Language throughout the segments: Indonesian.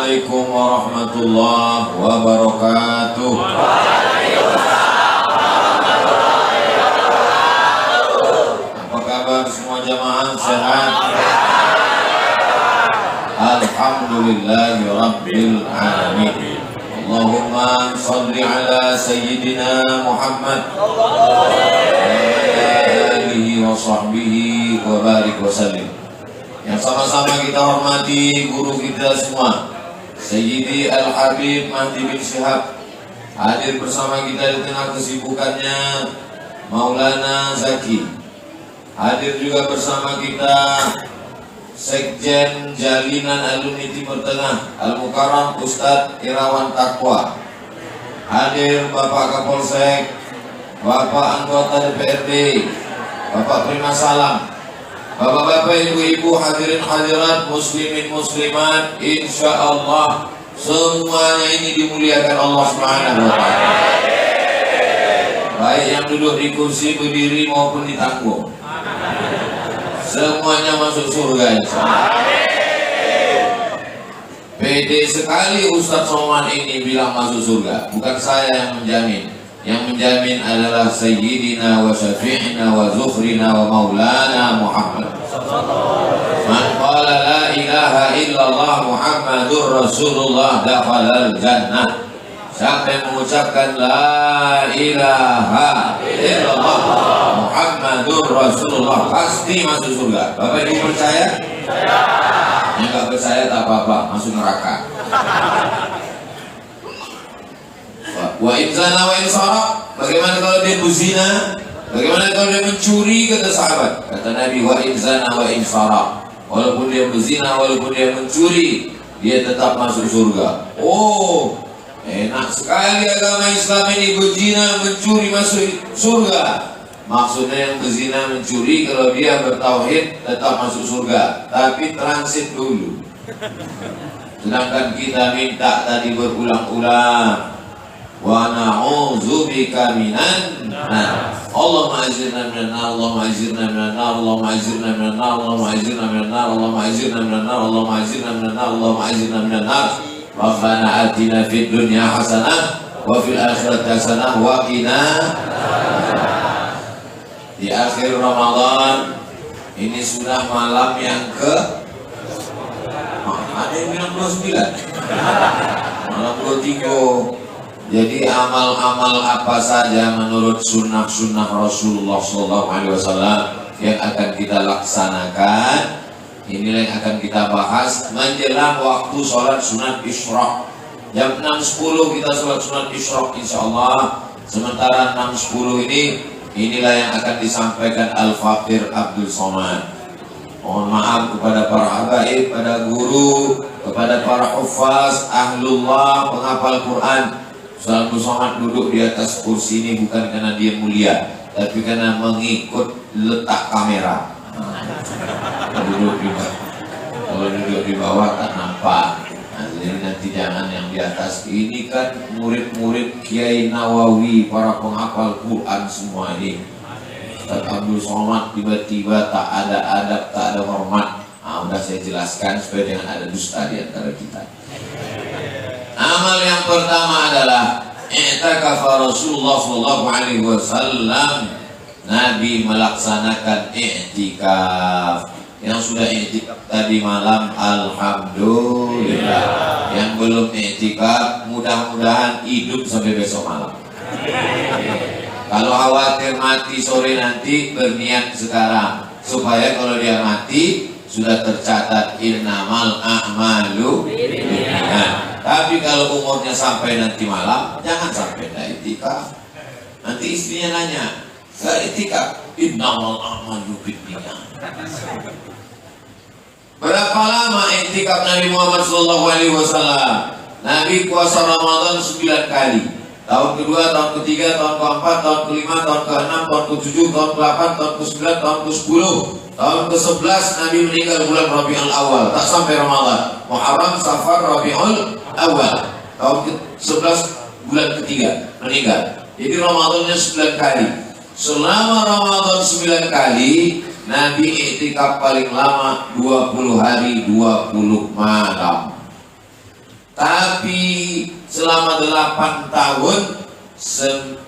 Assalamualaikum warahmatullahi wabarakatuh. Apa kabar semua jamaah, sehat? Alhamdulillahi rabbil alamin. Allahumma sholli ala sayyidina Muhammad wa ala alihi wa sahbihi wa barik wa sallim. Yang sama-sama kita hormati guru kita semua, Sayyidi Al-Habib Mahdi bin Syihab, hadir bersama kita di tengah kesibukannya. Maulana Zaki, hadir juga bersama kita Sekjen Jalinan Alumni Timur Tengah Al-Mukarram Ustadz Irawan Taqwa, hadir Bapak Kapolsek, Bapak Anggota DPRD, Bapak Prima Salam, Bapak-bapak, ibu-ibu, hadirin hadirat, muslimin muslimat, insya Allah semuanya ini dimuliakan Allah Subhanahu wa ta'ala. Baik yang duduk di kursi, berdiri maupun di tanggung, semuanya masuk surga insyaallah. Pede sekali Ustadz Somad ini bilang masuk surga, bukan saya yang menjamin. Yang menjamin adalah Sayyidina wa Syafi'ina wa Zufrina wa Maulana Muhammad. Man qala la ilaha illallah Muhammadur Rasulullah dakhalal jannah. Siapa yang mengucapkan la ilaha illallah Muhammadur Rasulullah pasti masuk surga. Bapak Ibu percaya? Yang nggak percaya tak apa-apa, masuk neraka. Wa inzana wa insara, bagaimana kalau dia berzina? Bagaimana kalau dia mencuri? Kata sahabat, kata Nabi, wa inzana wa insara, walaupun dia berzina, walaupun dia mencuri, dia tetap masuk surga. Oh, enak sekali agama Islam ini. Berzina, mencuri, masuk surga. Maksudnya yang berzina, mencuri, kalau dia bertauhid tetap masuk surga, tapi transit dulu. Sedangkan kita minta tadi berulang-ulang, wa na'udzubika minan nar. Allahumma ajirna minan nar, Allahumma ajirna minan nar, Allahumma ajirna minan nar, Allahumma ajirna minan nar, Allahumma ajirna minan nar, Allahumma ajirna minan nar, Allahumma ajirna minan nar. Rabbana atina fid dunya hasanah wa fil akhirati hasanah wa qina. Di akhir Ramadan ini sudah malam yang ke ada yang bilang 29, malam 23. Jadi amal-amal apa saja menurut sunnah-sunnah Rasulullah SAW yang akan kita laksanakan, inilah yang akan kita bahas menjelang waktu sholat sunat isyraq. Jam 6.10 kita sholat sunat isyraq insyaallah. Sementara 6.10 inilah yang akan disampaikan Al-Faqir Abdul Somad. Mohon maaf kepada para habaib, pada guru, kepada para hufaz, ahlullah, penghafal Quran. Ustaz Abdul Somad duduk di atas kursi ini bukan karena dia mulia, tapi karena mengikut letak kamera. Kalau duduk di bawah tak nampak. Nah, jadi nanti jangan yang di atas. Ini kan murid-murid Kiai Nawawi, para penghafal Quran semua ini. Ustaz Abdul Somad tiba-tiba tak ada adab, tak ada hormat. Udah saya jelaskan supaya jangan ada dusta di antara kita. Amal yang pertama adalah i'tikafa Rasulullah SAW. Nabi melaksanakan i'tikaf. Yang sudah i'tikaf tadi malam alhamdulillah. Yang belum i'tikaf mudah-mudahan hidup sampai besok malam. Kalau khawatir mati sore nanti, berniat sekarang supaya kalau dia mati sudah tercatat innamal a'malu binniyat. Tapi kalau umurnya sampai nanti malam, jangan sampai tidak i'tikaf. Nanti istrinya nanya, "Gak i'tikaf?" Innamal a'malu binniyat. Berapa lama i'tikaf Nabi Muhammad SAW? Nabi puasa Ramadan 9 kali. Tahun kedua, tahun ketiga, tahun keempat, tahun kelima, tahun keenam, tahun ke-7, tahun ke-8, tahun ke-9, tahun ke-10. Tahun ke-11 Nabi meninggal bulan Rabiul Awal, tak sampai Ramadan. Muharram, Safar, Rabiul Awal. Tahun ke-11 bulan ketiga meninggal. Jadi Ramadannya 9 kali. Selama Ramadan 9 kali, Nabi iktikaf paling lama 20 hari 20 malam. Tapi selama 8 tahun 10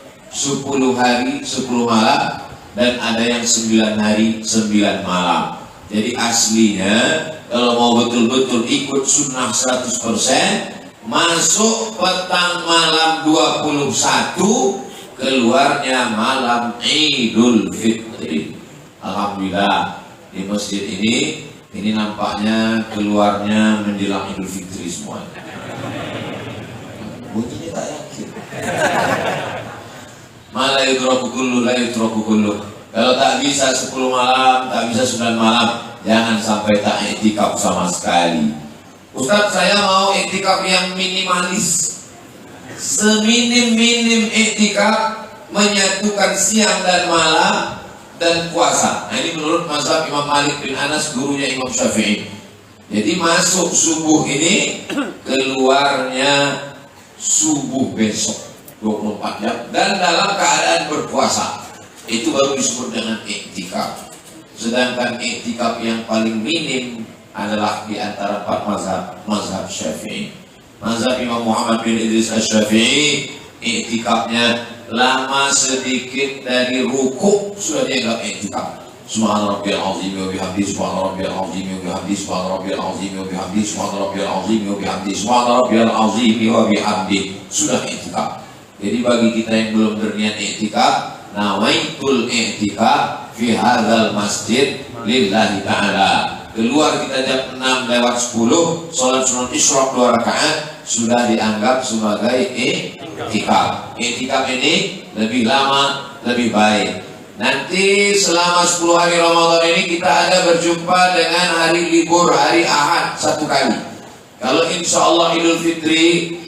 hari 10 malam, dan ada yang 9 hari 9 malam. Jadi aslinya kalau mau betul-betul ikut sunnah 100%, masuk petang malam 21, keluarnya malam Idul Fitri. Alhamdulillah di masjid ini nampaknya keluarnya menjelang Idul Fitri semua. Bunyinya tak yakin. Malah yudraku kullu, la yudraku kullu. Kalau tak bisa 10 malam, tak bisa 9 malam, jangan sampai tak iktikaf sama sekali. Ustaz, saya mau iktikaf yang minimalis. Seminim-minim iktikaf menyatukan siang dan malam dan puasa. Nah, ini menurut mazhab Imam Malik bin Anas, gurunya Imam Syafi'i. Jadi masuk subuh ini, keluarnya subuh besok 24 jam dan dalam keadaan berpuasa. Itu baru disebut dengan iktikaf. Sedangkan iktikaf yang paling minim adalah di antara 4 mazhab Syafi'i. Mazhab Imam Muhammad bin Idris Asy-Syafi'i, iktikafnya lama sedikit dari ruku sudah dianggap iktikaf. Subhana rabbiyal azim wa bihamdihi, subhana rabbiyal azim wa bihamdihi, subhana rabbiyal azim wa bihamdihi, subhana rabbiyal azim wa bihamdihi, subhana rabbiyal azim wa bihamdihi, sudah iktikaf. Jadi bagi kita yang belum berniat iktikaf, nawaitul iktikaf fi hadzal masjid lillahi ta'ala. Keluar kita jam 6 lewat 10, sholat sunat isyraq 2 rakaat, sudah dianggap sebagai iktikaf. Iktikaf ini lebih lama, lebih baik. Nanti selama 10 hari Ramadan ini kita ada berjumpa dengan hari libur, hari Ahad 1 kali. Kalau insya Allah Idul Fitri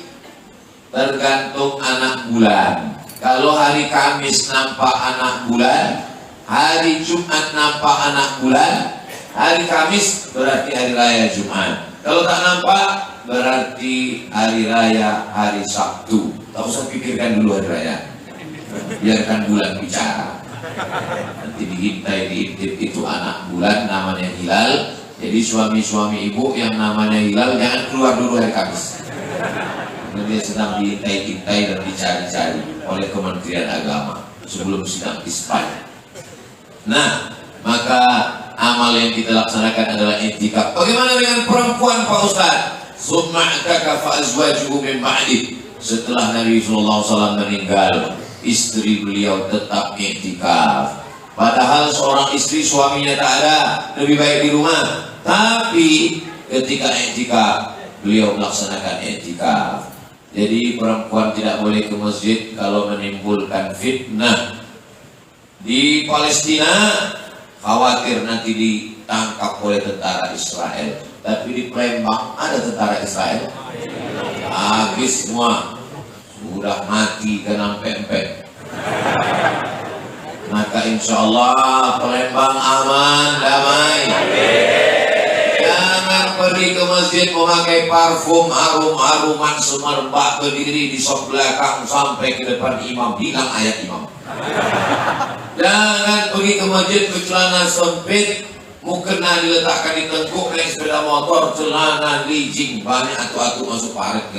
tergantung anak bulan. Kalau hari Kamis nampak anak bulan, hari Jumat nampak anak bulan, hari Kamis berarti hari raya Jumat. Kalau tak nampak berarti hari raya hari Sabtu. Tak usah pikirkan dulu hari raya, biarkan bulan bicara. Nanti diintip itu anak bulan namanya hilal. Jadi suami-suami ibu yang namanya hilal jangan keluar dulu hari Kamis. Dia sedang diintai-intai dan dicari-cari oleh Kementerian Agama sebelum sidang isbat. Nah, maka amal yang kita laksanakan adalah iktikaf. Bagaimana dengan perempuan, Pak Ustaz? Summa i'takafa azwajuhu min ba'di. Setelah Nabi sallallahu alaihi wasallam meninggal, istri beliau tetap iktikaf. Padahal seorang istri suaminya tak ada, lebih baik di rumah. Tapi ketika iktikaf, beliau melaksanakan iktikaf. Jadi perempuan tidak boleh ke masjid kalau menimbulkan fitnah. Di Palestina khawatir nanti ditangkap oleh tentara Israel. Tapi di Palembang ada tentara Israel. Habis semua, sudah mati kena pempek. Maka insya Allah Palembang aman, damai. Jangan pergi ke masjid memakai parfum harum-haruman semerbak, berdiri di sok belakang sampai ke depan imam, hilang ayat imam. Jangan pergi ke masjid bercelana sempit, mukena diletakkan di tengkuk, naik sepeda motor, celana lijing, banyak atu-atu masuk parit.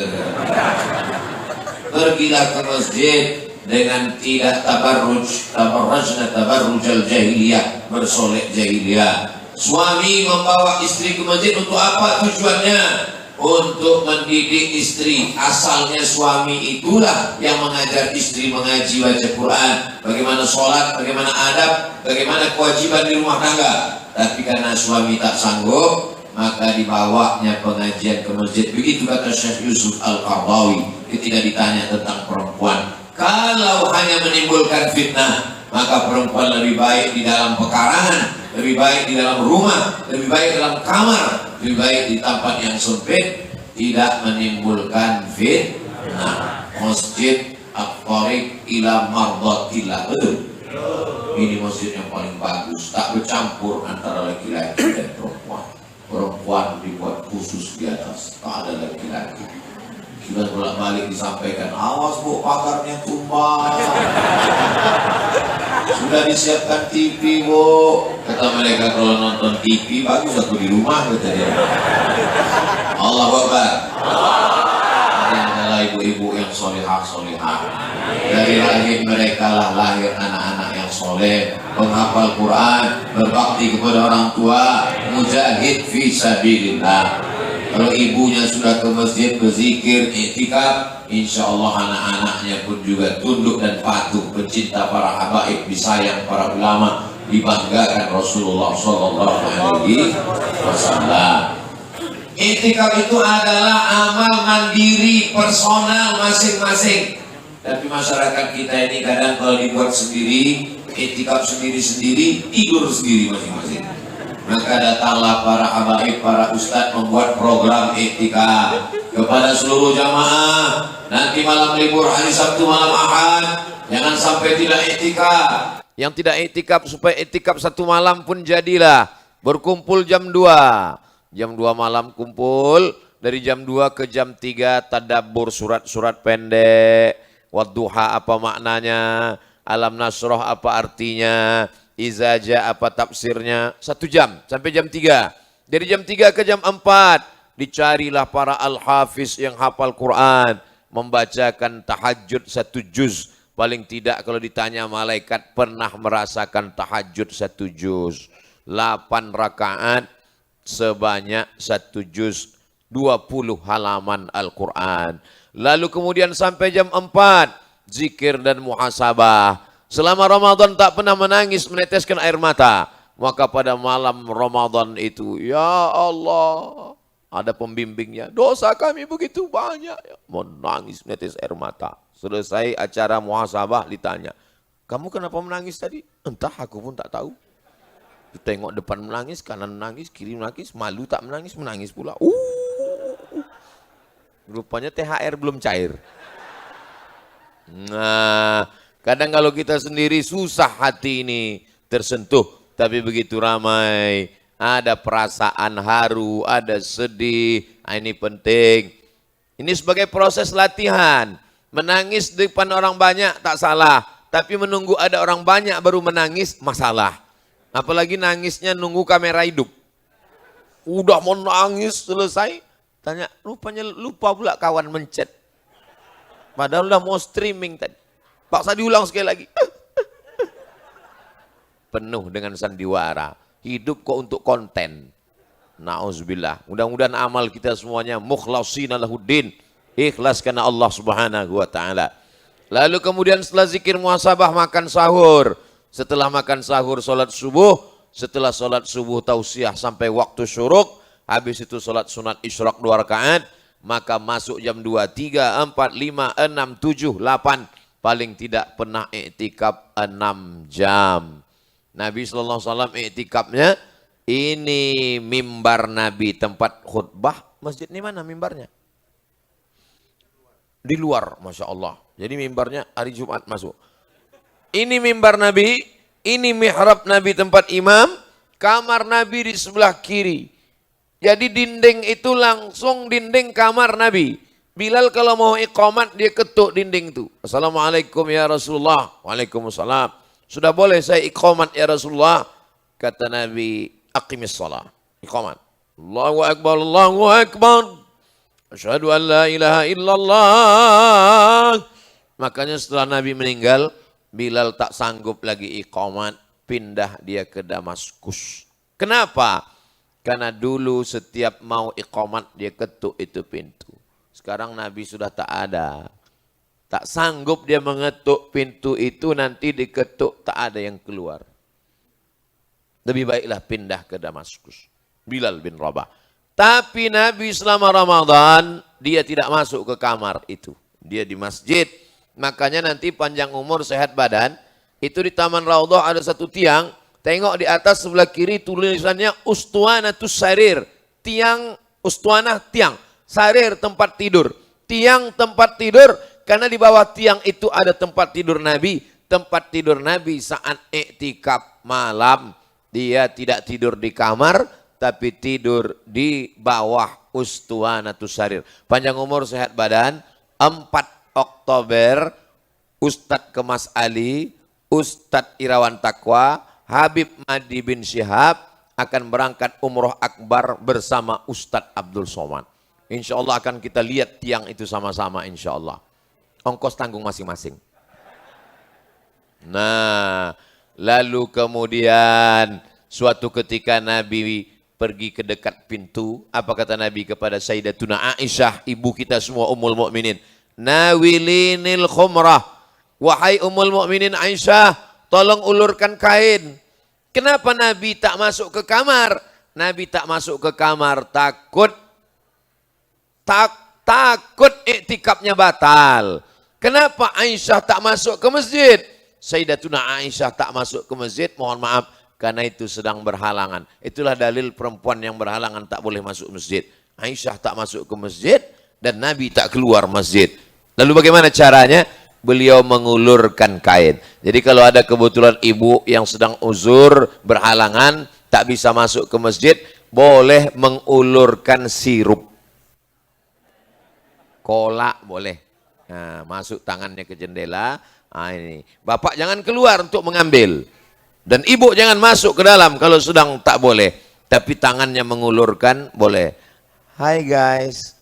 Pergilah ke masjid dengan tidak tabarrujna tabarrujal jahiliyah, bersolek jahiliyah. Suami membawa istri ke masjid untuk apa tujuannya? Untuk mendidik istri. Asalnya suami itulah yang mengajar istri mengaji, baca Quran, bagaimana sholat, bagaimana adab, bagaimana kewajiban di rumah tangga. Tapi karena suami tak sanggup, maka dibawanya pengajian ke masjid. Begitu kata Syekh Yusuf Al-Qardawi ketika ditanya tentang perempuan. Kalau hanya menimbulkan fitnah, maka perempuan lebih baik di dalam pekarangan, lebih baik di dalam rumah, lebih baik dalam kamar, lebih baik di tempat yang sempit, tidak menimbulkan fitnah. Masjid At-Tariq ila Mardatillah, betul? Ini masjid yang paling bagus, tak bercampur antara laki-laki dan perempuan. Perempuan dibuat khusus di atas, tak ada laki-laki. Sudah bolak-balik disampaikan, awas bu, pagarnya tumbang. Sudah disiapkan TV bu. Kata mereka kalau nonton TV bagus aku di rumah, kata dia. Allahu Akbar. segala ibu-ibu yang solehah-solehah. Dari rahim mereka lah lahir anak-anak yang soleh, penghafal Quran, berbakti kepada orang tua, mujahid fi sabilillah. Kalau ibunya sudah ke masjid berzikir, iktikaf, insya Allah anak-anaknya pun juga tunduk dan patuh, pencinta para habaib, disayang para ulama, dibanggakan Rasulullah Sallallahu Alaihi Wasallam. Iktikaf itu adalah amal mandiri personal masing-masing. Tapi masyarakat kita ini kadang kalau dibuat sendiri, iktikaf sendiri-sendiri, tidur sendiri masing-masing. Maka datanglah para habaib, para ustadz membuat program iktikaf kepada seluruh jamaah. Nanti malam libur hari Sabtu, malam Ahad, jangan sampai tidak iktikaf. Yang tidak iktikaf supaya iktikaf satu malam pun jadilah. Berkumpul jam 2. Jam 2 malam kumpul, dari jam 2 ke jam 3 tadabbur surat-surat pendek. Wadduha apa maknanya, Alam Nasroh apa artinya, Izaja apa tafsirnya. 1 jam sampai jam 3. Dari jam 3 ke jam 4 dicarilah para al-hafiz yang hafal Quran, membacakan tahajud 1 juz. Paling tidak kalau ditanya malaikat pernah merasakan tahajud 1 juz. 8 rakaat sebanyak 1 juz, 20 halaman Al-Quran. Lalu kemudian sampai jam 4 zikir dan muhasabah. Selama Ramadan tak pernah menangis meneteskan air mata. Maka pada malam Ramadan itu, ya Allah, ada pembimbingnya, dosa kami begitu banyak, menangis menetes air mata. Selesai acara muhasabah ditanya, kamu kenapa menangis tadi? Entah, aku pun tak tahu. Tengok depan menangis, kanan menangis, kiri menangis, malu tak menangis, menangis pula. Rupanya THR belum cair. Nah, kadang kalau kita sendiri susah hati ini tersentuh. Tapi begitu ramai, ada perasaan haru, ada sedih. Ini penting. Ini sebagai proses latihan. Menangis di depan orang banyak tak salah. Tapi menunggu ada orang banyak baru menangis, masalah. Apalagi nangisnya nunggu kamera hidup. Udah mau nangis selesai, tanya, rupanya lupa pula kawan mencet. Padahal udah mau streaming tadi. Paksa diulang sekali lagi. Penuh dengan sandiwara. Hidup kok untuk konten. Na'udzubillah. Mudah-mudahan amal kita semuanya mukhlashina lahuddin. Ikhlas karena Allah Subhanahu wa taala. Lalu kemudian setelah zikir muhasabah makan sahur. Setelah makan sahur salat subuh, setelah salat subuh tausiah sampai waktu syuruk, habis itu salat sunat isyraq 2 rakaat, maka masuk jam 2, 3, 4, 5, 6, 7, 8, paling tidak pernah iktikaf 6 jam. Nabi SAW iktikafnya, ini mimbar Nabi, tempat khutbah. Masjid ini mana mimbarnya? Di luar, Masya Allah. Jadi mimbarnya hari Jumat masuk. Ini mimbar Nabi, ini mihrab Nabi tempat imam, kamar Nabi di sebelah kiri. Jadi dinding itu langsung dinding kamar Nabi. Bilal kalau mau iqamat dia ketuk dinding itu. Assalamualaikum ya Rasulullah. Waalaikumsalam. Sudah boleh saya iqamat ya Rasulullah? Kata Nabi, aqimis salat. Iqamat. Allahu Akbar, Allahu Akbar. Asyhadu an la ilaha illallah. Makanya setelah Nabi meninggal, Bilal tak sanggup lagi iqamat, pindah dia ke Damaskus. Kenapa? Karena dulu setiap mau iqamat dia ketuk itu pintu. Sekarang Nabi sudah tak ada. Tak sanggup dia mengetuk pintu itu, nanti diketuk tak ada yang keluar. Lebih baiklah pindah ke Damaskus. Bilal bin Rabah. Tapi Nabi selama Ramadan dia tidak masuk ke kamar itu. Dia di masjid. Makanya nanti panjang umur sehat badan, itu di Taman Raudhah ada satu tiang, tengok di atas sebelah kiri tulisannya Ustuanatus Sarir, tiang ustuanah tiang, sarir tempat tidur, tiang tempat tidur, karena di bawah tiang itu ada tempat tidur Nabi, tempat tidur Nabi saat iktikaf malam, dia tidak tidur di kamar, tapi tidur di bawah Ustuanatus Sarir. Panjang umur sehat badan, 4 Oktober, Ustadz Kemas Ali, Ustadz Irawan Taqwa, Habib Madi bin Syihab akan berangkat umroh akbar bersama Ustadz Abdul Somad. Insya Allah akan kita lihat tiang itu sama-sama insya Allah. Ongkos tanggung masing-masing. Nah, lalu kemudian suatu ketika Nabi pergi ke dekat pintu, apa kata Nabi kepada Sayyidatuna Aisyah, ibu kita semua Ummul Mukminin, nawilinil khumrah, wahai Ummul Mukminin Aisyah, tolong ulurkan kain. Kenapa Nabi tak masuk ke kamar? Nabi tak masuk ke kamar takut iktikafnya batal. Kenapa Aisyah tak masuk ke masjid? Sayyidatuna Aisyah tak masuk ke masjid, mohon maaf, karena itu sedang berhalangan. Itulah dalil perempuan yang berhalangan tak boleh masuk masjid. Aisyah tak masuk ke masjid dan Nabi tak keluar masjid. Lalu bagaimana caranya? Beliau mengulurkan kain. Jadi kalau ada kebetulan ibu yang sedang uzur, berhalangan, tak bisa masuk ke masjid, boleh mengulurkan sirup. Kolak boleh. Nah, masuk tangannya ke jendela. Nah, ini. Bapak jangan keluar untuk mengambil. Dan ibu jangan masuk ke dalam kalau sedang tak boleh. Tapi tangannya mengulurkan boleh. Hai guys.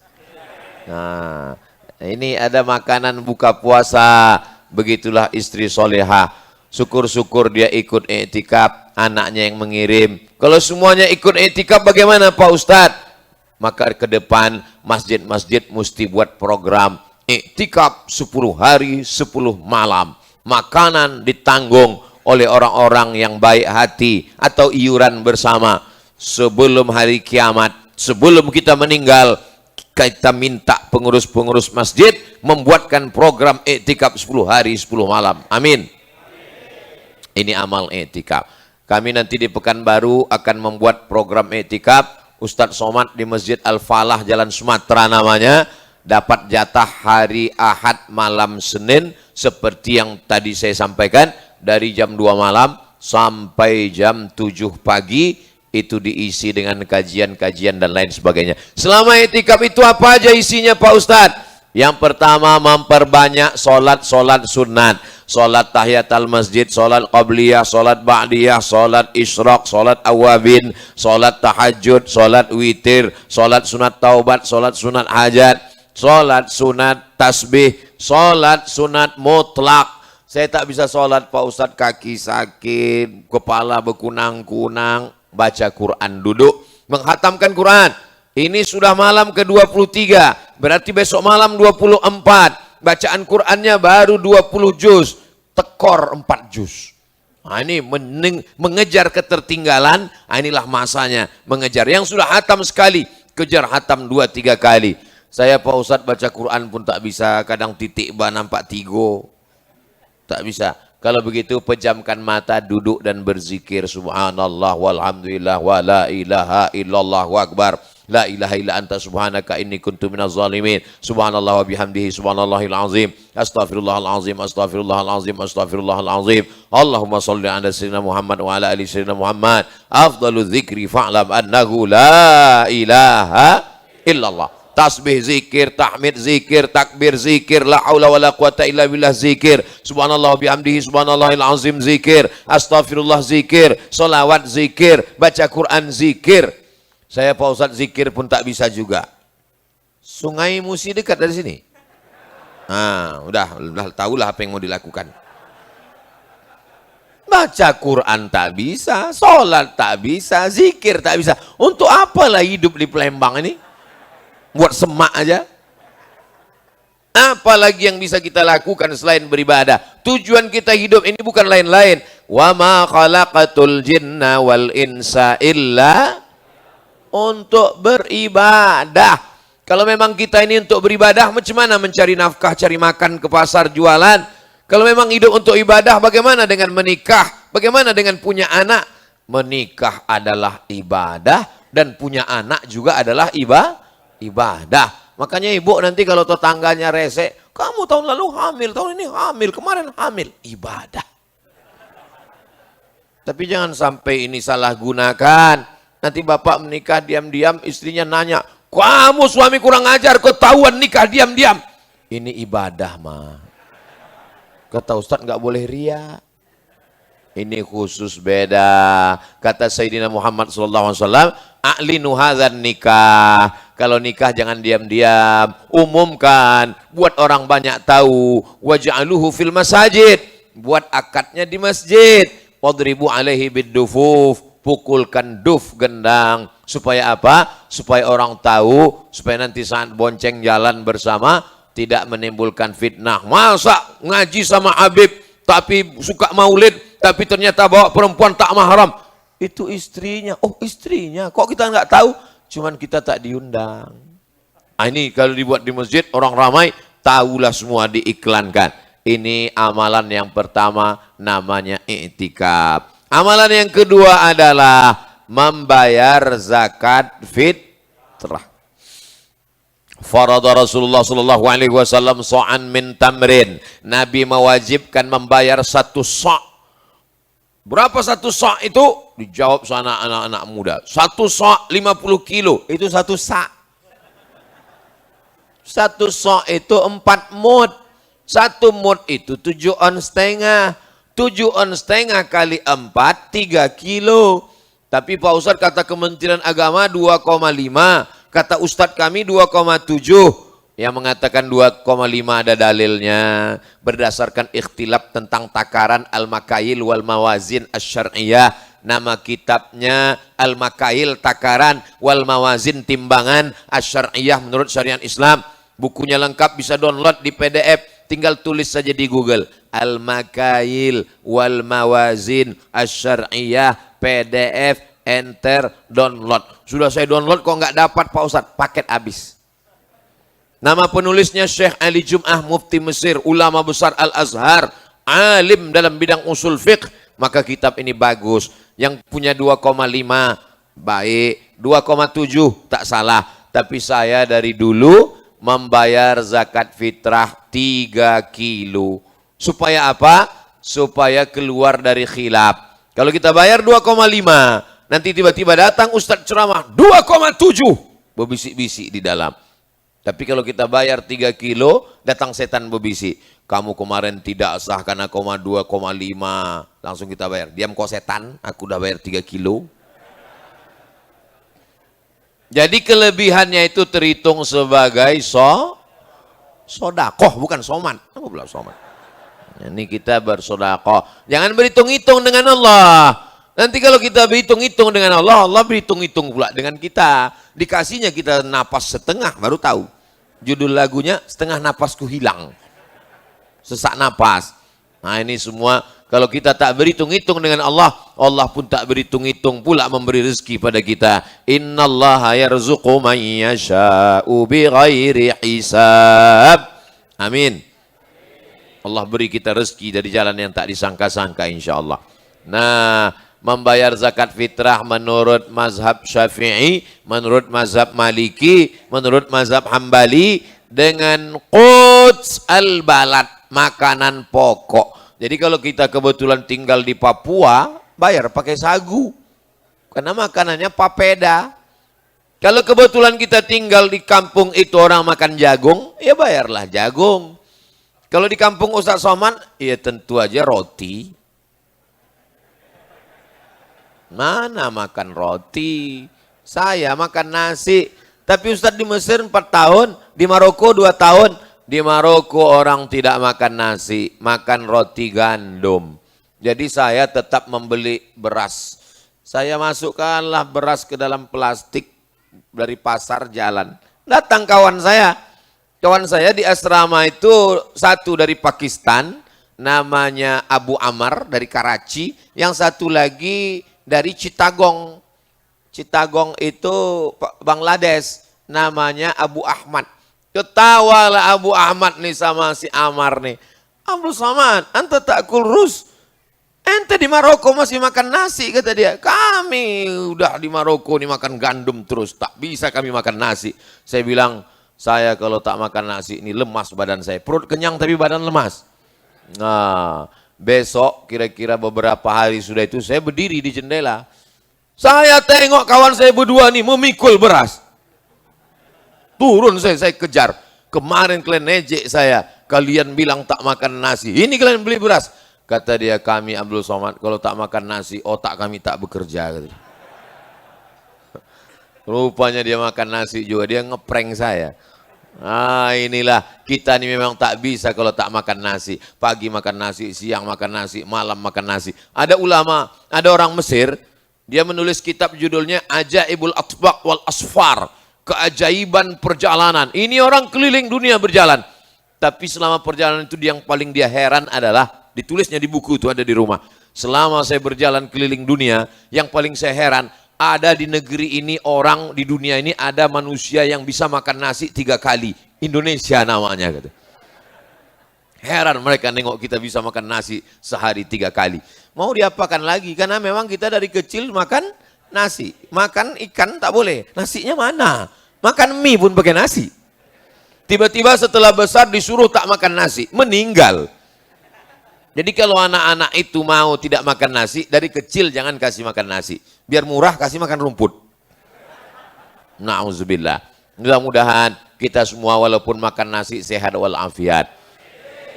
Nah, ini ada makanan buka puasa. Begitulah istri solehah. Syukur-syukur dia ikut iktikaf, anaknya yang mengirim. Kalau semuanya ikut iktikaf bagaimana Pak Ustadz? Maka ke depan masjid-masjid mesti buat program iktikaf 10 hari 10 malam. Makanan ditanggung oleh orang-orang yang baik hati atau iuran bersama. Sebelum hari kiamat, sebelum kita meninggal, kita minta pengurus-pengurus masjid membuatkan program iktikaf 10 hari 10 malam. Amin. Ini amal iktikaf. Kami nanti di Pekanbaru akan membuat program iktikaf. Ustadz Somad di Masjid Al-Falah Jalan Sumatera namanya, dapat jatah hari Ahad malam Senin seperti yang tadi saya sampaikan, dari jam 2 malam sampai jam 7 pagi itu diisi dengan kajian-kajian dan lain sebagainya. Selama iktikaf itu apa aja isinya Pak Ustadz? Yang pertama, memperbanyak solat-solat sunat. Solat tahiyatul masjid, solat qabliyah, solat ba'diyah, solat isyraq, solat awabin, solat tahajud, solat witir, solat sunat taubat, solat sunat hajat, solat sunat tasbih, solat sunat mutlak. Saya tak bisa solat Pak Ustadz, kaki sakit, kepala berkunang-kunang, baca Quran, duduk, menghatamkan Quran. Ini sudah malam ke-23, berarti besok malam 24. Bacaan Qur'annya baru 20 juz, tekor 4 juz. Nah, ini mengejar ketertinggalan, inilah masanya mengejar. Yang sudah hatam sekali, kejar hatam 2-3 kali. Saya Pak Ustadz baca Quran pun tak bisa, kadang titik ba nampak tigo. Tak bisa. Kalau begitu pejamkan mata, duduk dan berzikir. Subhanallah walhamdulillah wa la ilaha illallah wa akbar. La ilaha illa anta subhanaka inni kuntu minaz zalimin. Subhanallah wa bihamdihi subhanallahil azim. Astaghfirullahal azim, astaghfirullahal azim, astaghfirullahal azim. Allahumma salli ala sayyidina Muhammad wa ala ali sayyidina Muhammad. Afdalu dzikri fa'lam annahu la ilaha illallah. Tasbih zikir, tahmid zikir, takbir zikir, la haula wala quwata illa billah zikir. Subhanallah wa bihamdihi subhanallahil azim zikir. Astaghfirullah zikir, salawat zikir, baca Quran zikir. Saya Pak Ustadz zikir pun tak bisa juga. Sungai Musi dekat dari sini. Nah, udah tahulah apa yang mau dilakukan. Baca Quran tak bisa, sholat tak bisa, zikir tak bisa. Untuk apalah hidup di Palembang ini? Buat semak aja. Apalagi yang bisa kita lakukan selain beribadah? Tujuan kita hidup ini bukan lain-lain. Wa ma khalaqatul jinna wal insa illa untuk beribadah. Kalau memang kita ini untuk beribadah, macam mana mencari nafkah, cari makan ke pasar, jualan? Kalau memang hidup untuk ibadah, bagaimana dengan menikah? Bagaimana dengan punya anak? Menikah adalah ibadah dan punya anak juga adalah ibadah. Makanya ibu nanti kalau tetangganya rese, kamu tahun lalu hamil, tahun ini hamil, kemarin hamil, ibadah. Tapi jangan sampai ini salah gunakan. Nanti bapak menikah diam-diam, istrinya nanya, kamu suami kurang ajar, ketahuan nikah diam-diam. Ini ibadah mah. Kata Ustadz nggak boleh ria. Ini khusus beda. Kata Sayyidina Muhammad SAW, a'linu hadzal nikah. Kalau nikah jangan diam-diam, umumkan, buat orang banyak tahu. Waj'aluhu fil masajid, buat akadnya di masjid. Wadribu alaihi biddufuf, pukulkan duf gendang. Supaya apa? Supaya orang tahu, supaya nanti saat bonceng jalan bersama tidak menimbulkan fitnah. Masa ngaji sama Habib tapi suka maulid tapi ternyata bawa perempuan tak mahram? Itu istrinya. Oh, istrinya. Kok kita nggak tahu? Cuman kita tak diundang. Ah, ini kalau dibuat di masjid orang ramai, tahulah semua, diiklankan. Ini amalan yang pertama, namanya i'tikaf. Amalan yang kedua adalah membayar zakat fitrah. Farada Rasulullah sallallahu alaihi wasallam sa'an min tamrin. Nabi mewajibkan membayar 1 sa'. Berapa 1 sa' itu? Dijawab sana anak-anak muda. 1 sa' 50 kilo. Itu 1 sa'. 1 sa' itu 4 mud. 1 mud itu 7 on setengah. 7 on setengah kali 4, 3 kilo. Tapi Pak Ustadz kata Kementerian Agama 2,5. Kata Ustadz kami 2,7. Yang mengatakan 2,5 ada dalilnya. Berdasarkan ikhtilaf tentang takaran Al-Makail wal Mawazin Asy-Syar'iyyah. Nama kitabnya Al-Makail takaran wal Mawazin timbangan Asy-Syar'iyyah menurut syariat Islam. Bukunya lengkap, bisa download di PDF. Tinggal tulis saja di Google. Al-Makail wal Mawazin Asy-Syar'iyyah PDF, enter, download. Sudah saya download kok nggak dapat Pak Ustadz, paket habis. Nama penulisnya Syekh Ali Jum'ah, Mufti Mesir, ulama besar Al-Azhar, alim dalam bidang usul fiqh. Maka kitab ini bagus. Yang punya 2,5 baik, 2,7 tak salah. Tapi saya dari dulu membayar zakat fitrah 3 kilo. Supaya apa? Supaya keluar dari khilaf. Kalau kita bayar 2,5, nanti tiba-tiba datang Ustadz ceramah 2,7, berbisik-bisik di dalam. Tapi kalau kita bayar 3 kilo, datang setan berbisik. Kamu kemarin tidak sah karena 2,5. Langsung kita bayar. Diam kok setan, aku udah bayar 3 kilo. Jadi kelebihannya itu terhitung sebagai sodakoh, bukan soman. Aku bilang soman. Ini kita bersodakoh. Jangan berhitung-hitung dengan Allah. Nanti kalau kita berhitung-hitung dengan Allah, Allah berhitung-hitung pula dengan kita. Dikasihnya kita napas setengah, baru tahu. Judul lagunya, Setengah Napasku Hilang. Sesak napas. Nah ini semua, kalau kita tak berhitung-hitung dengan Allah, Allah pun tak berhitung-hitung pula memberi rezeki pada kita. Innallaha yarzuqu man yasha'u bighairi hisab. Amin. Allah beri kita rezeki dari jalan yang tak disangka-sangka insyaAllah. Nah, membayar zakat fitrah menurut mazhab Syafi'i, menurut mazhab Maliki, menurut mazhab Hambali dengan quds al-balad, makanan pokok. Jadi kalau kita kebetulan tinggal di Papua, bayar pakai sagu. Karena makanannya papeda. Kalau kebetulan kita tinggal di kampung itu orang makan jagung, ya bayarlah jagung. Kalau di kampung Ustaz Somad, ya tentu aja roti. Mana makan roti? Saya makan nasi. Tapi Ustaz di Mesir 4 tahun, di Maroko 2 tahun. Di Maroko orang tidak makan nasi, makan roti gandum. Jadi saya tetap membeli beras. Saya masukkanlah beras ke dalam plastik dari pasar jalan. Datang kawan saya. Kawan saya di asrama itu satu dari Pakistan, namanya Abu Amar dari Karachi, yang satu lagi dari Chittagong. Chittagong itu Bangladesh, namanya Abu Ahmad. Ketawalah Abu Ahmad nih sama si Amar nih. Abdul Somad, anta ta'kul rus. Ente di Maroko masih makan nasi, kata dia. Kami udah di Maroko nih makan gandum terus, tak bisa kami makan nasi. Saya bilang, saya kalau tak makan nasi ini lemas badan saya. Perut kenyang tapi badan lemas. Nah, besok kira-kira beberapa hari sudah itu saya berdiri di jendela. Saya tengok kawan saya berdua nih memikul beras. Turun saya kejar. Kemarin kalian nejek saya. Kalian bilang tak makan nasi. Ini kalian beli beras. Kata dia, kami Abdul Somad kalau tak makan nasi, otak kami tak bekerja. Kata dia. Rupanya dia makan nasi juga, dia ngeprank saya. Inilah kita nih memang tak bisa kalau tak makan nasi. Pagi makan nasi, siang makan nasi, malam makan nasi. Ada ulama, ada orang Mesir, dia menulis kitab judulnya Ajaibul Atbaq wal Asfar, keajaiban perjalanan. Ini orang keliling dunia berjalan. Tapi selama perjalanan itu yang paling dia heran adalah, ditulisnya di buku itu, ada di rumah. Selama saya berjalan keliling dunia, yang paling saya heran, ada di negeri ini orang, di dunia ini ada manusia yang bisa makan nasi 3 kali. Indonesia namanya. Gitu. Heran mereka nengok kita bisa makan nasi sehari 3 kali. Mau diapakan lagi? Karena memang kita dari kecil makan nasi. Makan ikan tak boleh. Nasinya mana? Makan mie pun pakai nasi. Tiba-tiba setelah besar disuruh tak makan nasi. Meninggal. Jadi kalau anak-anak itu mau tidak makan nasi, dari kecil jangan kasih makan nasi. Biar murah kasih makan rumput. Na'udzubillah. Mudah-mudahan kita semua walaupun makan nasi sehat walafiat.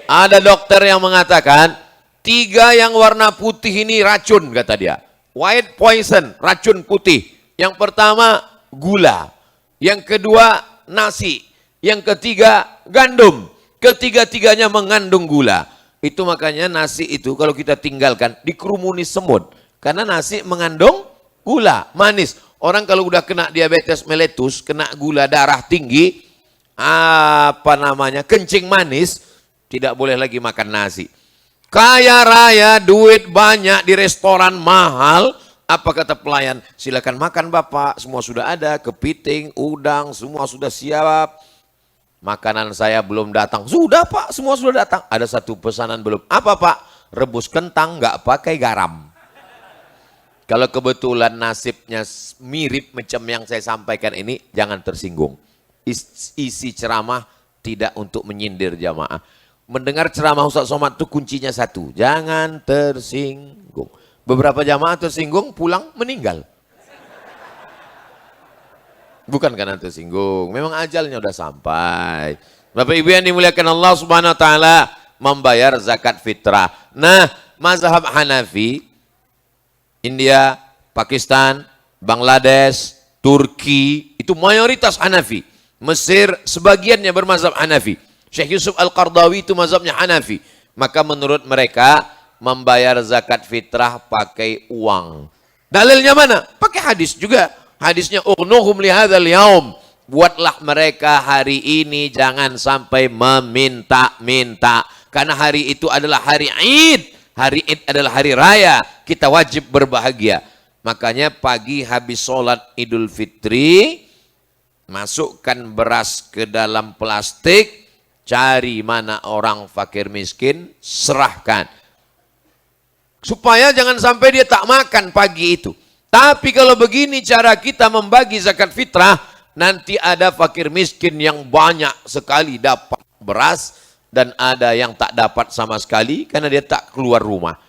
Ada dokter yang mengatakan 3 yang warna putih ini racun kata dia. White poison, racun putih. Yang pertama gula. Yang kedua nasi. Yang ketiga gandum. Ketiga-tiganya mengandung gula. Itu makanya nasi itu kalau kita tinggalkan dikerumuni semut. Karena nasi mengandung gula, manis. Orang kalau udah kena diabetes meletus, kena gula darah tinggi, kencing manis, tidak boleh lagi makan nasi. Kaya raya, duit banyak di restoran mahal, apa kata pelayan? Silakan makan Bapak, semua sudah ada, kepiting, udang, semua sudah siap. Makanan saya belum datang. Sudah Pak, semua sudah datang. Ada satu pesanan belum. Apa Pak? Rebus kentang nggak pakai garam. Kalau kebetulan nasibnya mirip macam yang saya sampaikan ini, jangan tersinggung. Isi ceramah tidak untuk menyindir jamaah. Mendengar ceramah Ustaz Somad itu kuncinya satu. Jangan tersinggung. Beberapa jamaah tersinggung pulang meninggal. Bukan karena tersinggung, memang ajalnya udah sampai. Bapak Ibu yang dimuliakan Allah Subhanahu wa taala, membayar zakat fitrah. Nah, mazhab Hanafi, India, Pakistan, Bangladesh, Turki, itu mayoritas Hanafi. Mesir sebagiannya bermazhab Hanafi. Syekh Yusuf Al-Qardawi itu mazhabnya Hanafi. Maka menurut mereka membayar zakat fitrah pakai uang. Dalilnya mana? Pakai hadis juga. Hadisnya ughnuhum lihadzal yaum. Buatlah mereka hari ini jangan sampai meminta-minta. Karena hari itu adalah hari Id. Hari Id adalah hari raya. Kita wajib berbahagia. Makanya pagi habis sholat Idul Fitri, masukkan beras ke dalam plastik, cari mana orang fakir miskin, serahkan. Supaya jangan sampai dia tak makan pagi itu. Tapi kalau begini cara kita membagi zakat fitrah, nanti ada fakir miskin yang banyak sekali dapat beras dan ada yang tak dapat sama sekali karena dia tak keluar rumah.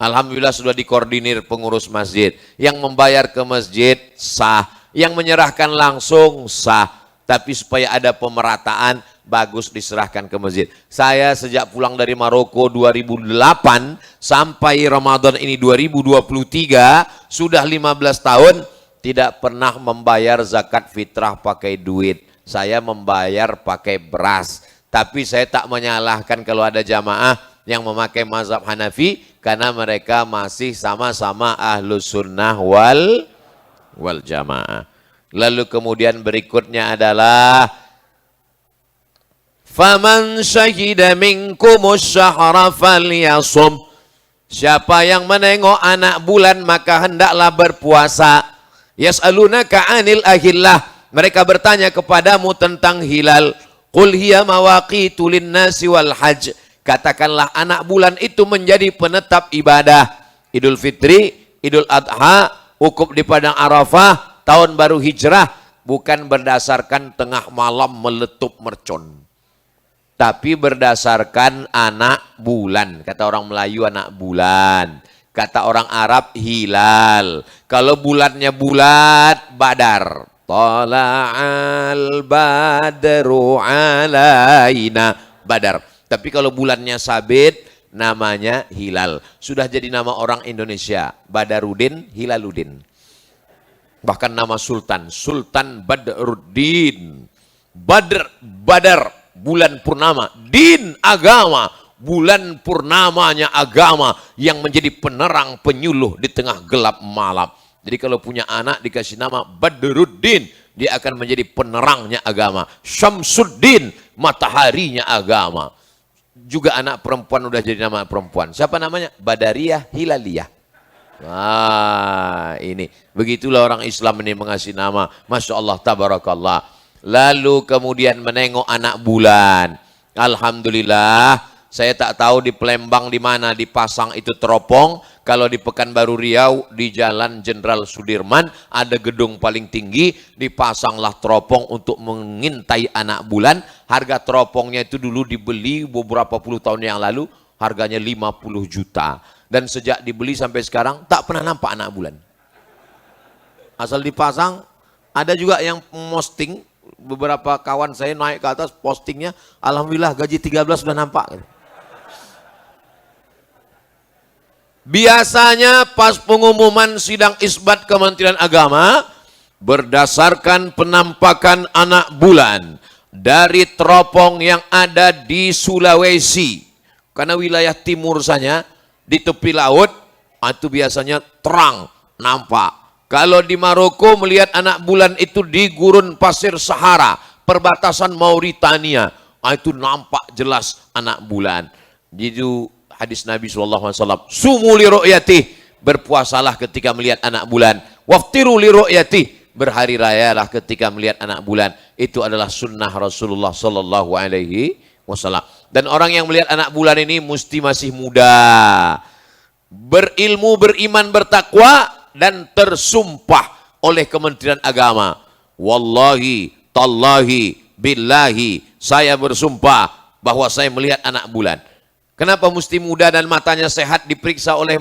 Alhamdulillah sudah dikoordinir pengurus masjid. Yang membayar ke masjid sah, yang menyerahkan langsung sah. Tapi supaya ada pemerataan, bagus diserahkan ke masjid. Saya sejak pulang dari Maroko 2008 sampai Ramadan ini 2023, sudah 15 tahun tidak pernah membayar zakat fitrah pakai duit. Saya membayar pakai beras. Tapi saya tak menyalahkan kalau ada jamaah yang memakai mazhab Hanafi karena mereka masih sama-sama ahlus sunnah wal jamaah. Lalu kemudian berikutnya adalah faman syahida minkumus syahra falyasum. Siapa yang menengok anak bulan maka hendaklah berpuasa. Yas'alunaka 'anil ahillah. Mereka bertanya kepadamu tentang hilal. Qul hiya mawaqitu lin-nasi wal hajj. Katakanlah anak bulan itu menjadi penetap ibadah. Idul Fitri, Idul Adha, wukuf di padang Arafah, tahun baru hijrah, bukan berdasarkan tengah malam meletup mercon. Tapi berdasarkan anak bulan. Kata orang Melayu anak bulan. Kata orang Arab hilal. Kalau bulannya bulat, badar. Tala'al badru alaina. Badar. Tapi kalau bulannya sabit, namanya hilal. Sudah jadi nama orang Indonesia. Badarudin, Hilaludin. Bahkan nama sultan, Sultan Badruddin. Badar, bulan purnama. Din, agama. Bulan purnamanya agama yang menjadi penerang penyuluh di tengah gelap malam. Jadi kalau punya anak dikasih nama Badruddin, dia akan menjadi penerangnya agama. Syamsuddin, mataharinya agama. Juga anak perempuan udah jadi nama perempuan. Siapa namanya? Badariyah Hilaliyah. Wah, ini. Begitulah orang Islam ini mengasih nama. Masya Allah, tabarakallah. Lalu kemudian menengok anak bulan. Alhamdulillah, saya tak tahu di Palembang di mana dipasang itu teropong. Kalau di Pekanbaru Riau, di Jalan Jenderal Sudirman, ada gedung paling tinggi, dipasanglah teropong untuk mengintai anak bulan. Harga teropongnya itu dulu dibeli beberapa puluh tahun yang lalu, harganya 50 juta. Dan sejak dibeli sampai sekarang, tak pernah nampak anak bulan. Asal dipasang, ada juga yang posting, beberapa kawan saya naik ke atas postingnya, alhamdulillah gaji 13 sudah nampak. Biasanya pas pengumuman sidang isbat Kementerian Agama, berdasarkan penampakan anak bulan dari teropong yang ada di Sulawesi, karena wilayah timur saja, di tepi laut, itu biasanya terang, nampak. Kalau di Maroko melihat anak bulan itu di gurun pasir Sahara, perbatasan Mauritania, itu nampak jelas anak bulan. Jadi hadis Nabi SAW, sumu li ru'yatih, berpuasalah ketika melihat anak bulan. Waftiru li ru'yatih, berhari rayalah ketika melihat anak bulan. Itu adalah sunnah Rasulullah SAW. Dan orang yang melihat anak bulan ini mesti masih muda, berilmu, beriman, bertakwa, dan tersumpah oleh Kementerian Agama. Wallahi, tallahi, billahi, saya bersumpah bahwa saya melihat anak bulan. Kenapa mesti muda dan matanya sehat diperiksa oleh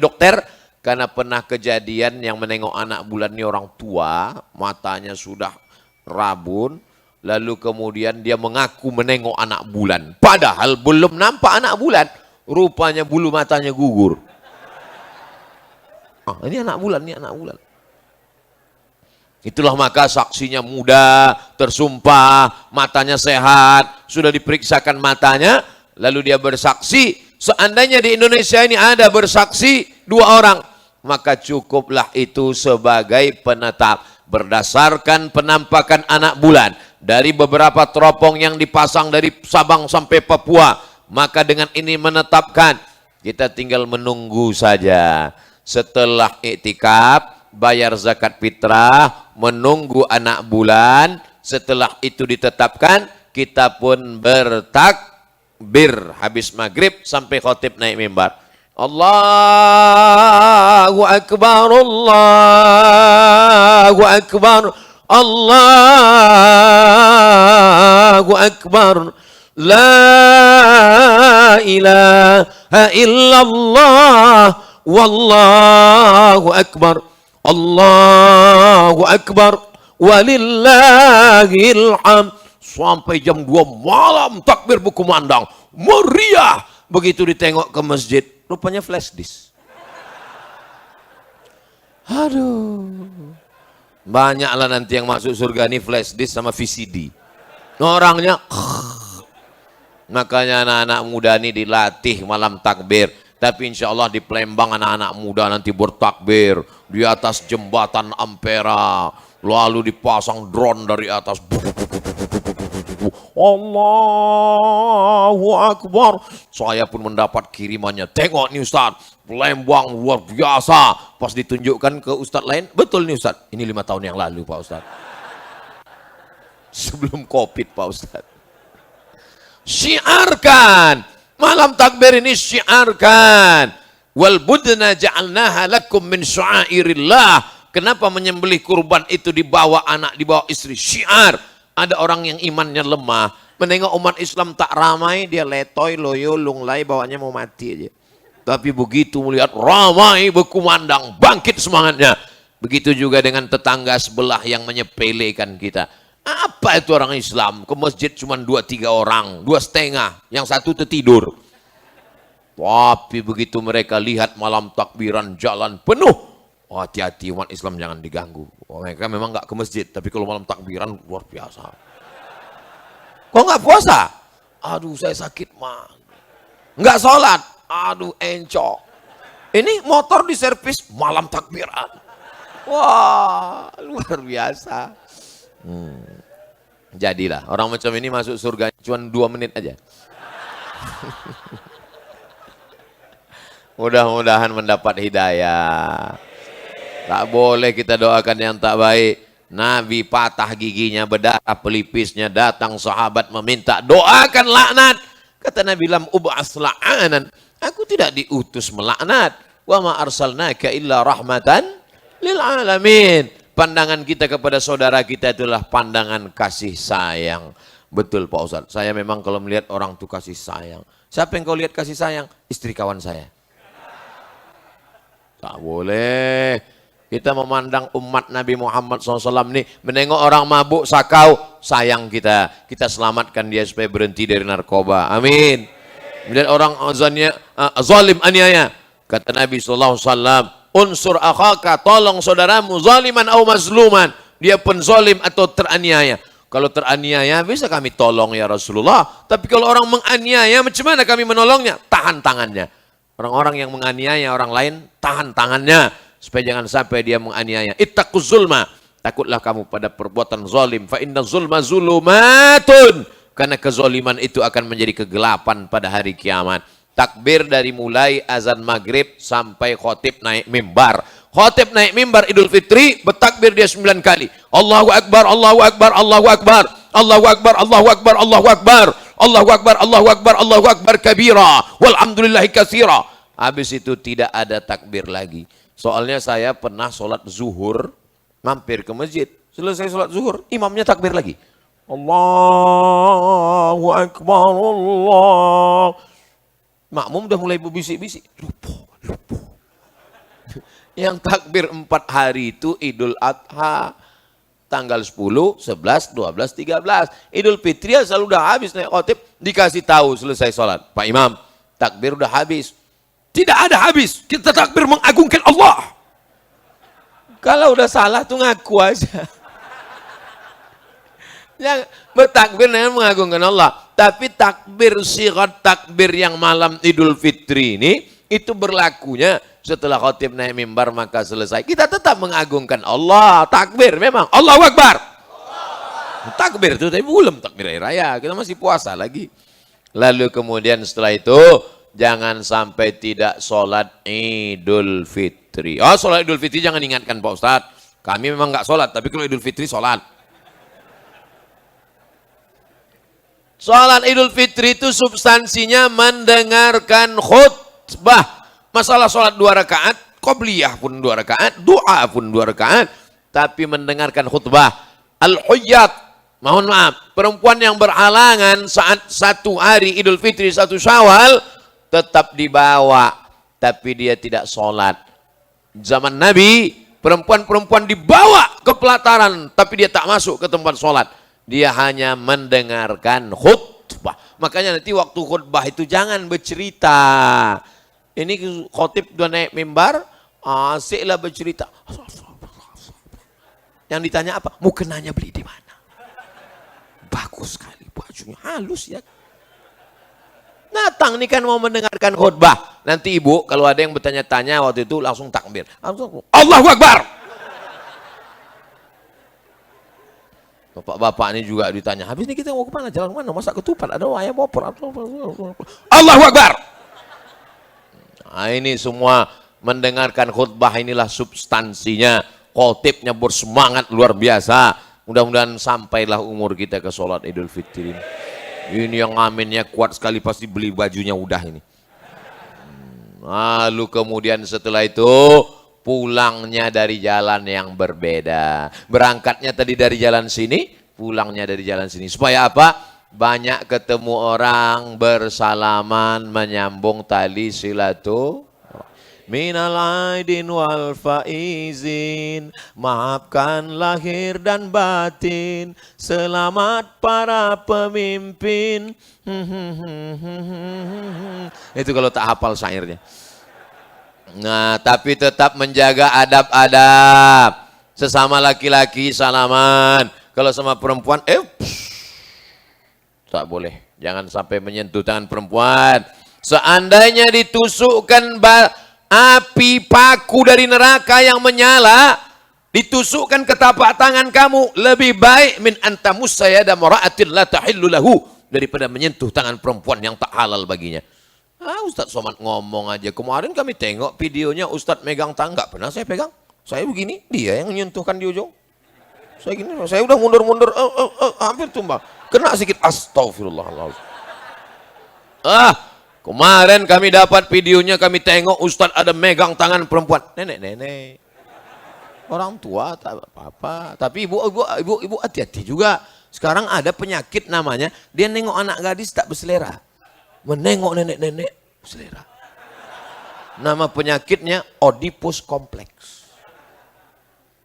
dokter? Karena pernah kejadian yang menengok anak bulan ini orang tua, matanya sudah rabun, lalu kemudian dia mengaku menengok anak bulan. Padahal belum nampak anak bulan, rupanya bulu matanya gugur. Ini anak bulan, ini anak bulan. Itulah maka saksinya muda, tersumpah, matanya sehat, sudah diperiksakan matanya, lalu dia bersaksi. Seandainya di Indonesia ini ada bersaksi 2 orang, maka cukuplah itu sebagai penetap. Berdasarkan penampakan anak bulan dari beberapa teropong yang dipasang dari Sabang sampai Papua, maka dengan ini menetapkan, kita tinggal menunggu saja. Setelah iktikaf, bayar zakat fitrah, menunggu anak bulan. Setelah itu ditetapkan, kita pun bertakbir habis maghrib sampai khotib naik mimbar. Allahu Akbar, Allahu Akbar, Allahu Akbar, la ilaha illallah, wallahu akbar, Allahu akbar, walillahil hamd. Sampai jam 2 malam takbir berkumandang, meriah. Begitu ditengok ke masjid, rupanya flash disk. Aduh, banyaklah nanti yang masuk surga ini flash disk sama VCD. Orangnya, makanya anak-anak muda ini dilatih malam takbir. Tapi insya Allah di Palembang anak-anak muda nanti bertakbir di atas jembatan Ampera, lalu dipasang drone dari atas. Allahu Akbar. Saya pun mendapat kirimannya. Tengok nih Ustaz, Palembang luar biasa. Pas ditunjukkan ke Ustaz lain, betul nih Ustaz, ini 5 tahun yang lalu Pak Ustaz. Sebelum Covid Pak Ustaz. Syiarkan. Malam takbir ini syiarkan. Wal budna ja'alnaha lakum min sya'airillah. Kenapa menyembelih kurban itu dibawa anak, dibawa istri? Syiar. Ada orang yang imannya lemah, menengok umat Islam tak ramai, dia letoy, loyo, lunglai, bawanya mau mati aja. Tapi begitu melihat ramai berkumandang, bangkit semangatnya. Begitu juga dengan tetangga sebelah yang menyepelekan kita. Apa itu orang Islam? Ke masjid cuma 2-3 orang, 2,5, yang satu tertidur. Tapi begitu mereka lihat malam takbiran jalan penuh, Oh, hati-hati umat Islam jangan diganggu. Oh, mereka memang nggak ke masjid, tapi kalau malam takbiran luar biasa. Kok nggak puasa? Aduh, saya sakit mah. Nggak sholat. Aduh, encok. Ini motor diservis malam takbiran. Wah, luar biasa. Jadilah orang macam ini masuk surga cuma 2 menit aja. Mudah-mudahan mendapat hidayah. Tak boleh kita doakan yang tak baik. Nabi patah giginya, berdarah pelipisnya, datang sahabat meminta doakan laknat. Kata Nabi, lam ub'as la'anan. Aku tidak diutus melaknat. Wa ma arsalnaka illa rahmatan lil alamin. Pandangan kita kepada saudara kita itulah pandangan kasih sayang. Betul Pak Ustadz. Saya memang kalau melihat orang itu kasih sayang. Siapa yang kau lihat kasih sayang? Istri kawan saya. Tak boleh. Kita memandang umat Nabi Muhammad SAW ini, menengok orang mabuk, sakau, sayang kita. Kita selamatkan dia supaya berhenti dari narkoba. Amin. Melihat orang zalim, aniaya. Kata Nabi SAW, unsur akhaka, tolong saudaramu, zaliman atau mazluman. Dia pun zalim atau teraniaya. Kalau teraniaya bisa kami tolong ya Rasulullah. Tapi kalau orang menganiaya, macam mana kami menolongnya? Tahan tangannya. Orang-orang yang menganiaya orang lain, tahan tangannya. Supaya jangan sampai dia menganiaya. Ittaquz zulma. Takutlah kamu pada perbuatan zalim. Fa inna zulma zulumatun. Karena kezaliman itu akan menjadi kegelapan pada hari kiamat. Takbir dari mulai azan maghrib sampai khotib naik mimbar. Khotib naik mimbar Idul Fitri, bertakbir dia 9 kali. Allahu Akbar, Allahu Akbar, Allahu Akbar. Allahu Akbar, Allahu Akbar, Allahu Akbar. Allahu Akbar, Allahu Akbar, Allahu Akbar kabira. Walhamdulillahi katsira. Habis itu tidak ada takbir lagi. Soalnya saya pernah sholat zuhur, mampir ke masjid. Selesai sholat zuhur, imamnya takbir lagi. Allahu Akbar, Allah. Makmum udah mulai berbisik-bisik. Lupa. Yang takbir 4 hari itu Idul Adha. Tanggal 10, 11, 12, 13. Idul Fitri selalu udah habis naik khotib. Dikasih tahu selesai sholat. Pak Imam, takbir udah habis. Tidak ada habis. Kita takbir mengagungkan Allah. Kalau udah salah tuh ngaku aja. Yang bertakbir dengan mengagungkan Allah. Tapi takbir sigat takbir yang malam Idul Fitri ini itu berlakunya setelah khotib naik mimbar maka selesai. Kita tetap mengagungkan Allah. Takbir memang. Allahu Akbar. Takbir itu tapi belum takbir hari raya. Kita masih puasa lagi. Lalu kemudian setelah itu jangan sampai tidak sholat Idul Fitri. Oh, sholat Idul Fitri jangan ingatkan Pak Ustadz. Kami memang nggak sholat, tapi kalau Idul Fitri sholat. Sholat Idul Fitri itu substansinya mendengarkan khutbah. Masalah sholat 2 rakaat, qobliyah pun 2 rakaat, doa pun 2 rakaat. Tapi mendengarkan khutbah. Al-Huyyat, mohon maaf, perempuan yang berhalangan saat 1 hari Idul Fitri, 1 Syawal, tetap dibawa, tapi dia tidak sholat. Zaman Nabi, perempuan-perempuan dibawa ke pelataran, tapi dia tak masuk ke tempat sholat. Dia hanya mendengarkan khutbah. Makanya nanti waktu khutbah itu jangan bercerita. Ini khotib udah naik mimbar, asiklah bercerita. Yang ditanya apa? Mukenanya beli di mana? Bagus sekali bajunya, halus ya. Datang nih kan mau mendengarkan khutbah. Nanti ibu kalau ada yang bertanya-tanya waktu itu langsung takbir. Allahu Akbar. Bapak-bapak ini juga ditanya, habis ini kita mau kemana? Jalan mana? Masak ketupat? Ada ayam opor? Allahu Akbar. Nah, ini semua mendengarkan khutbah inilah substansinya. Khotibnya bersemangat luar biasa. Mudah-mudahan sampailah umur kita ke sholat Idul Fitri. Ini yang aminnya kuat sekali, pasti beli bajunya udah ini. Lalu kemudian setelah itu pulangnya dari jalan yang berbeda. Berangkatnya tadi dari jalan sini, pulangnya dari jalan sini. Supaya apa? Banyak ketemu orang, bersalaman, menyambung tali silaturahmi. Minal aidin wal faizin, maafkan lahir dan batin, selamat para pemimpin. Itu kalau tak hafal syairnya. Nah, tapi tetap menjaga adab-adab. Sesama laki-laki salaman. Kalau sama perempuan, tak boleh. Jangan sampai menyentuh tangan perempuan. Seandainya ditusukkan api paku dari neraka yang menyala, ditusukkan ke tapak tangan kamu, lebih baik min antamus sayada mara'atin la tahillu lahu, daripada menyentuh tangan perempuan yang tak halal baginya. Ustaz Somad ngomong aja, kemarin kami tengok videonya Ustaz megang tangga, pernah saya pegang, saya begini, dia yang menyentuhkan di ujung. Saya gini, saya udah mundur-mundur, hampir tumbang, kena sedikit, astagfirullahaladzim. Kemarin kami dapat videonya, kami tengok Ustaz ada megang tangan perempuan, nenek-nenek. Orang tua tak apa-apa, tapi ibu hati-hati juga. Sekarang ada penyakit namanya, dia nengok anak gadis tak berselera, menengok nenek-nenek berselera. Nama penyakitnya Oedipus kompleks.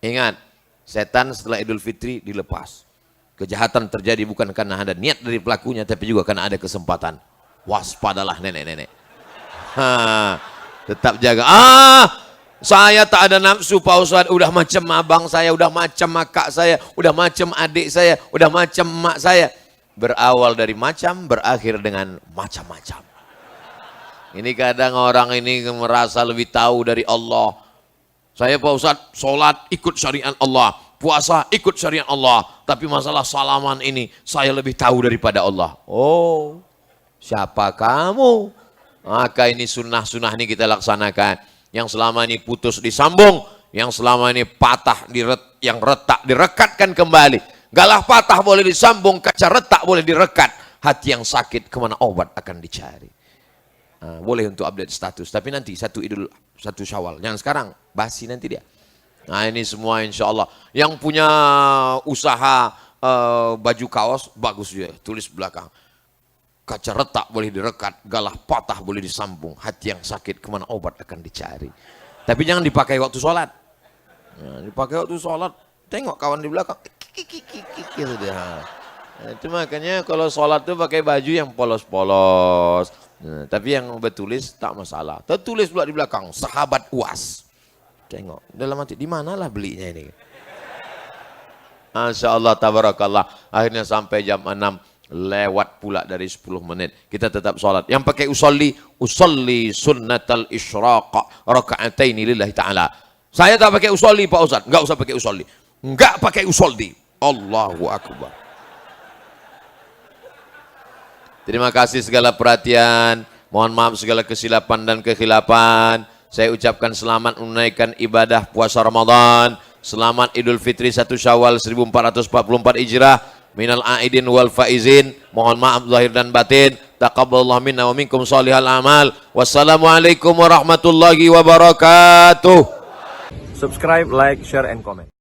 Ingat, setan setelah Idul Fitri dilepas. Kejahatan terjadi bukan karena ada niat dari pelakunya, tapi juga karena ada kesempatan. Waspadalah nenek-nenek. Tetap jaga. Saya tak ada nafsu Pak Ustaz, udah macam abang saya, udah macam kakak saya, udah macam adik saya, udah macam emak saya. Berawal dari macam, berakhir dengan macam-macam. Ini kadang orang ini merasa lebih tahu dari Allah. Saya Pak Ustaz, sholat ikut syariat Allah, puasa ikut syariat Allah, tapi masalah salaman ini saya lebih tahu daripada Allah. Oh, siapa kamu? Maka ini sunnah-sunnah ini kita laksanakan. Yang selama ini putus disambung, yang selama ini patah yang retak direkatkan kembali. Galah patah boleh disambung, kaca retak boleh direkat. Hati yang sakit kemana obat akan dicari. Boleh untuk update status, tapi nanti satu Syawal. Yang sekarang basi nanti dia. Nah ini semua insya Allah. Yang punya usaha baju kaos bagus juga, tulis belakang. Kaca retak boleh direkat, galah patah boleh disambung, hati yang sakit kemana obat akan dicari. Tapi jangan dipakai waktu sholat. Dipakai waktu sholat, tengok kawan di belakang, gitu deh. Itu makanya kalau sholat tuh pakai baju yang polos-polos. Tapi yang bertulis tak masalah. Tertulis pula di belakang, sahabat UAS. Tengok, dalam hati, di manalah belinya ini. Masya Allah, tabarakallah. Akhirnya sampai jam 6. Lewat pula dari 10 menit. Kita tetap sholat. Yang pakai usolli sunnatal isyraq raka'ataini lillahi ta'ala. Saya tak pakai usolli Pak Ustaz. Enggak usah pakai usolli. Enggak pakai usolli. Allahu Akbar. Terima kasih segala perhatian. Mohon maaf segala kesilapan dan kekhilafan. Saya ucapkan selamat menunaikan ibadah puasa Ramadan. Selamat Idul Fitri 1 Syawal 1444 Hijrah. Minal aidin wal faizin, mohon maaf zahir dan batin. Taqabbalallahu minna wa minkum shalihal amal. Wassalamualaikum warahmatullahi wabarakatuh. Subscribe, like, share and comment.